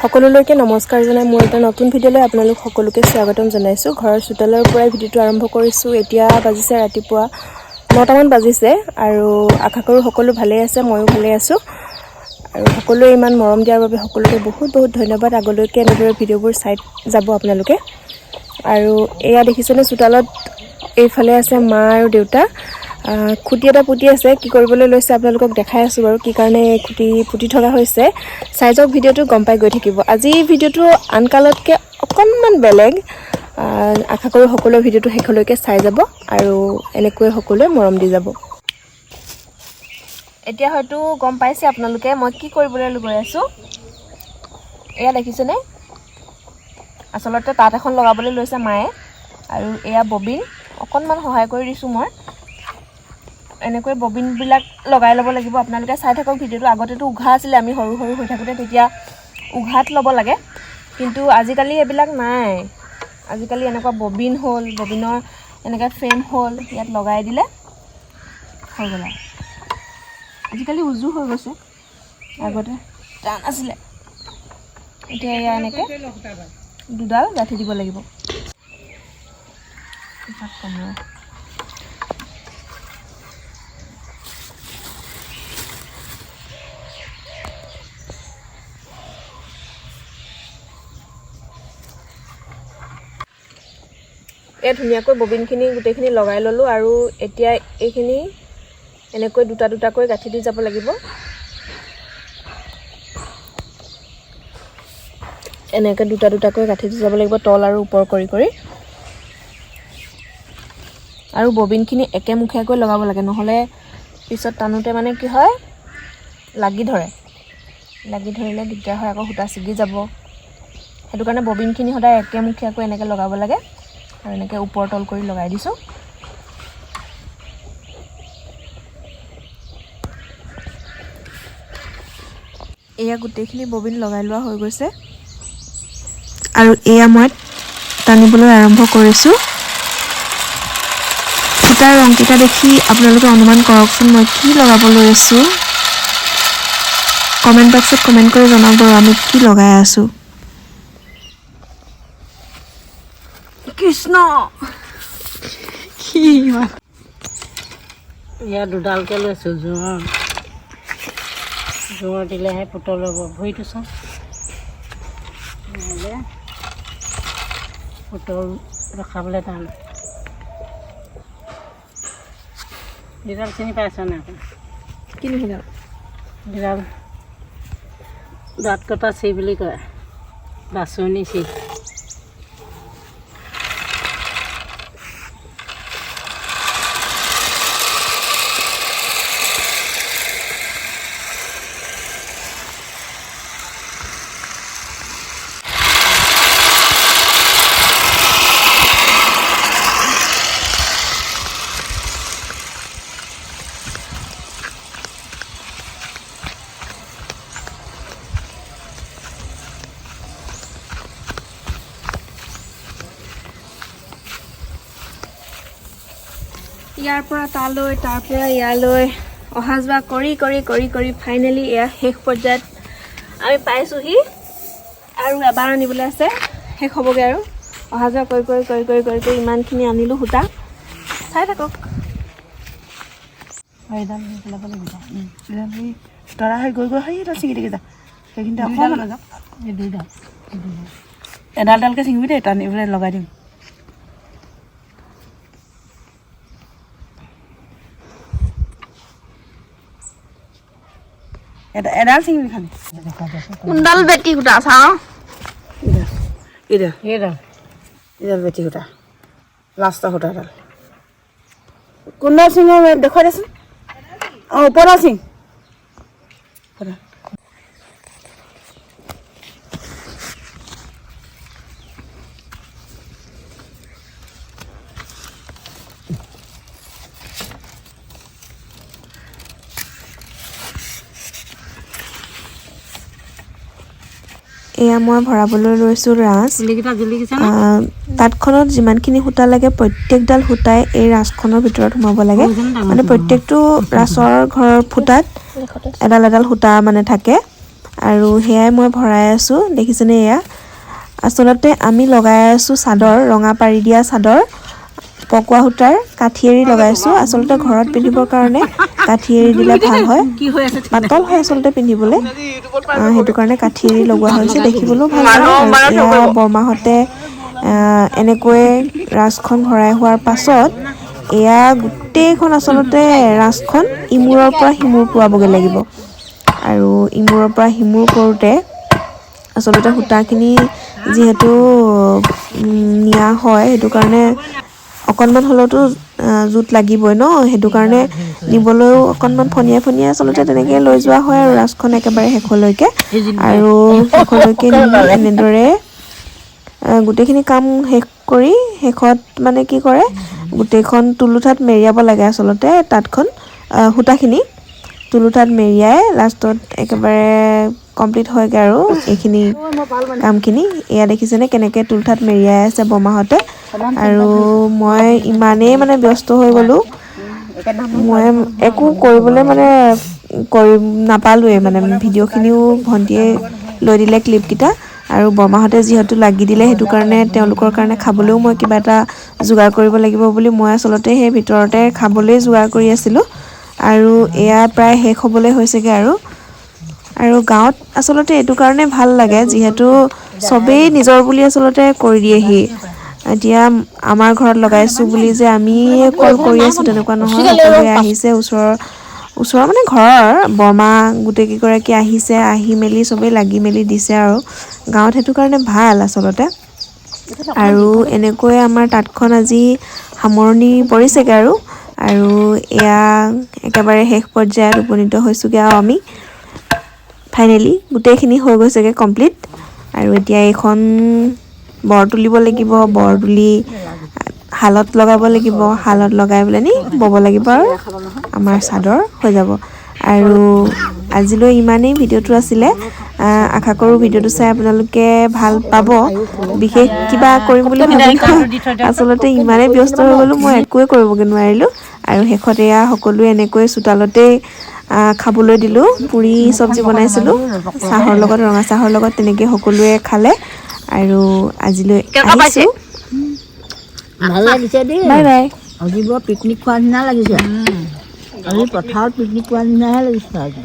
সকলোলৈকে নমস্কাৰ জনাই মোৰ এটা নতুন ভিডিঅ'লৈ আপোনালোক সকলোকে স্বাগতম জনাইছোঁ। ঘৰৰ চোতালৰ পৰাই ভিডিঅ'টো আৰম্ভ কৰিছোঁ। এতিয়া বাজিছে ৰাতিপুৱা 9টামান বাজিছে আৰু আশা কৰোঁ সকলো ভালেই আছে, ময়ো ভালেই আছোঁ। আৰু সকলোৱে ইমান মৰম দিয়াৰ বাবে সকলোকে বহুত বহুত ধন্যবাদ। আগলৈকে এনেদৰে ভিডিঅ'বোৰ চাই যাব আপোনালোকে। আৰু এয়া দেখিছেনে চোতালত এইফালে আছে মা আৰু দেউতা, খুঁটি এটা পুতি আছে। কি কৰিবলৈ লৈছে আপোনালোকক দেখাই আছোঁ বাৰু, কি কাৰণে খুঁটি পুতি থকা হৈছে। চাই যাওক ভিডিঅ'টো, গম পাই গৈ থাকিব। আজি ভিডিঅ'টো আনকালতকৈ অকণমান বেলেগ। আশা কৰোঁ সকলোৱে ভিডিঅ'টো শেষলৈকে চাই যাব আৰু এনেকৈ সকলোৱে মৰম দি যাব। এতিয়া হয়তো গম পাইছে আপোনালোকে মই কি কৰিবলৈ গৈ আছোঁ। এয়া দেখিছেনে, আচলতে তাঁত এখন লগাবলৈ লৈছে মায়ে। আৰু এয়া ববিন, অকণমান সহায় কৰি দিছোঁ মই। এনেকৈ ববিনবিলাক লগাই ল'ব লাগিব। আপোনালোকে চাই থাকক ভিডিঅ'টো। আগতেতো উঘা আছিলে, আমি সৰু সৰু হৈ থাকোঁতে তেতিয়া উঘাত ল'ব লাগে, কিন্তু আজিকালি এইবিলাক নাই। আজিকালি এনেকুৱা ববিন হ'ল, ববিনৰ এনেকৈ ফ্ৰেম হ'ল, ইয়াত লগাই দিলে হৈ গ'ল আৰু। আজিকালি উজু হৈ গৈছে, আগতে টান আছিলে। এতিয়া এয়া এনেকৈ দুডাল গাঁঠি দিব লাগিব। এই ধুনীয়াকৈ ববিনখিনি গোটেইখিনি লগাই ল'লোঁ আৰু এতিয়া এইখিনি এনেকৈ দুটা দুটাকৈ গাঁঠি দি যাব লাগিব। এনেকৈ দুটা দুটাকৈ গাঁঠি দি যাব লাগিব, তল আৰু ওপৰ কৰি কৰি। আৰু ববিনখিনি একেমুখীয়াকৈ লগাব লাগে, নহ'লে পিছত টানোতে মানে কি হয়, লাগি ধৰে। লাগি ধৰিলে দিগদাৰ হয়, আকৌ সূতা ছিগি যাব। সেইটো কাৰণে ববিনখিনি সদায় একেমুখীয়াকৈ এনেকৈ লগাব লাগে। আৰু এনেকৈ ওপৰ তল কৰি লগাই দিছোঁ। এয়া গোটেইখিনি ববিন লগাই লোৱা হৈ গৈছে আৰু এয়া মই টানিবলৈ আৰম্ভ কৰিছোঁ। সূতাৰ ৰংকেইটা দেখি আপোনালোকে অনুমান কৰকচোন মই কি লগাব লৈছোঁ। কমেণ্ট বক্সত কমেণ্ট কৰি জনাব আমি কি লগাই আছোঁ। কৃষ্ণ কি ইয়াত দুডালকৈ লৈছোঁ জোঁৰ দিলেহে পুতল হ'ব। ভৰিটো চাওঁ, নহ'লে পুতল ৰখাবলৈ টান। দুডাল চিনি পাইছ নাই? কি নিহিলা? দুডাল দাঁত কটা চি বুলি কয়, বাচনি চি। ইয়াৰ পৰা তালৈ, তাৰ পৰা ইয়ালৈ অহা যোৱা কৰি কৰি কৰি কৰি ফাইনেলি এয়া শেষ পৰ্যায়ত আমি পাইছোঁহি। আৰু এবাৰ আনিবলৈ আছে, শেষ হ'বগৈ আৰু। অহা যোৱা কৰি কৰি কৰি কৰি কৰি কৰি ইমানখিনি আনিলোঁ সূতা। চাই থাকক। এইডাল পেলাব লাগিব, তৰা হৈ গৈ গৈ সেইডাল ছিঙি থাকি যা, সেইখিনিতে অকণমান যাওক। এই দুইডাল এডাল এডালকৈ ছিঙিবি দেই, টানি পেলাই লগাই দিম। এডাল ছিঙিবি খালি। কোনডাল বেটি সূতা চাওঁ? এডাল বেটি সূতা, লাষ্টৰ সূতাডাল। কোনডাল ছিঙ দেখুৱাই দেচোন। অঁ, ওপৰডাল ছিঙ। এয়া মই ভৰাবলৈ লৈছোঁ ৰাঁচ। তাঁতখনত যিমানখিনি সূতা লাগে প্ৰত্যেকডাল সূতাই এই ৰাঁচখনৰ ভিতৰত সোমাব লাগে। মানে প্ৰত্যেকটো ৰাঁচৰ ঘৰৰ ফুটাত এডাল এডাল সূতা মানে থাকে। আৰু সেয়াই মই ভৰাই আছোঁ দেখিছেনে এয়া আচলতে আমি লগাই আছোঁ চাদৰ ৰঙা পাৰি দিয়া চাদৰ পকোৱা সূতাৰ কাঠি এৰি লগাইছোঁ আচলতে ঘৰত পিন্ধিবৰ কাৰণে কাঠি এৰি দিলে ভাল হয় পাতল হয় আচলতে পিন্ধিবলৈ সেইটো কাৰণে কাঠি এৰি লগোৱা হৈছে দেখিবলৈও ভাল হয় আৰু এয়া বৰমাহঁতে এনেকৈ ৰাঁচখন ভৰাই হোৱাৰ পাছত এয়া গোটেইখন আচলতে ৰাঁচখন ইমূৰৰ পৰা সিমূৰ পোৱাবগৈ লাগিব আৰু ইমূৰৰ পৰা সিমূৰ কৰোঁতে আচলতে সূতাখিনি যিহেতু নিয়া হয় সেইটো কাৰণে অকণমান হ'লেওতো জোত লাগিবই ন সেইটো কাৰণে নিবলৈও অকণমান ফনিয়াই ফনিয়াই আচলতে তেনেকৈ লৈ যোৱা হয় আৰু ৰাঁচখন একেবাৰে শেষলৈকে আৰু শেষলৈকে নি এনেদৰে গোটেইখিনি কাম শেষ কৰি শেষত মানে কি কৰে গোটেইখন তুলুঠাত মেৰিয়াব লাগে আচলতে তাঁতখন সূতাখিনি তুলুঠাত মেৰিয়াই লাষ্টত একেবাৰে কমপ্লিট হয়গৈ আৰু এইখিনি কামখিনি এয়া দেখিছেনে কেনেকৈ তুলুঠাত মেৰিয়াই আছে বৰমাহঁতে আৰু মই ইমানেই মানে ব্যস্ত হৈ গ'লোঁ মই একো কৰিবলৈ মানে কৰি নাপালোঁৱেই মানে ভিডিঅ'খিনিও ভণ্টিয়ে লৈ দিলে ক্লিপকেইটা আৰু বৰমাহঁতে যিহেতু লাগি দিলে সেইটো কাৰণে তেওঁলোকৰ কাৰণে খাবলৈও মই কিবা এটা যোগাৰ কৰিব লাগিব বুলি মই আচলতে সেই ভিতৰতে খাবলৈ যোগাৰ কৰি আছিলোঁ আৰু এয়া প্ৰায় শেষ হ'বলৈ হৈছেগৈ আৰু গাঁৱত আচলতে এইটো কাৰণে ভাল লাগে যিহেতু চবেই নিজৰ বুলি আচলতে কৰি দিয়েহি এতিয়া আমাৰ ঘৰত লগাইছোঁ বুলি যে আমি কল কৰি আছোঁ তেনেকুৱা নহয় সকলোৱে আহিছে ওচৰৰ মানে ঘৰৰ বৰমা গোটেইকেইগৰাকী আহিছে আহি মেলি চবেই লাগি মেলি দিছে আৰু গাঁৱত সেইটো কাৰণে ভাল আচলতে আৰু এনেকৈ আমাৰ তাঁতখন আজি সামৰণি পৰিছেগৈ আৰু এয়া একেবাৰে শেষ পৰ্যায়ত উপনীত হৈছোঁগৈ আৰু আমি ফাইনেলি গোটেইখিনি হৈ গৈছেগৈ কমপ্লিট আৰু এতিয়া এইখন বৰ তুলিব লাগিব বৰ তুলি শালত লগাব লাগিব শালত লগাই পেলাই ব'ব লাগিব আৰু আমাৰ চাদৰ হৈ যাব আৰু আজিলৈ ইমানেই ভিডিঅ'টো আছিলে আশা কৰোঁ ভিডিঅ'টো চাই আপোনালোকে ভাল পাব বিশেষ কিবা কৰিম বুলি ভাবিলোঁ আচলতে ইমানেই ব্যস্ত হৈ গ'লোঁ মই একোৱে কৰিবগৈ নোৱাৰিলোঁ আৰু শেষত এয়া সকলোৱে এনেকৈ চোতালতেই খাবলৈ দিলোঁ পুৰি চব্জি বনাইছিলোঁ চাহৰ লগত ৰঙা চাহৰ লগত তেনেকৈ সকলোৱে খালে আৰু আজিলৈ আহিছোঁ ভাল লাগিছে দেই বাই বাই আজি বৰ পিকনিক খোৱাৰ নিচিনা লাগিছে আজি পথাৰত পিকনিক খোৱাৰ নিচিনাহে লাগিছে আজি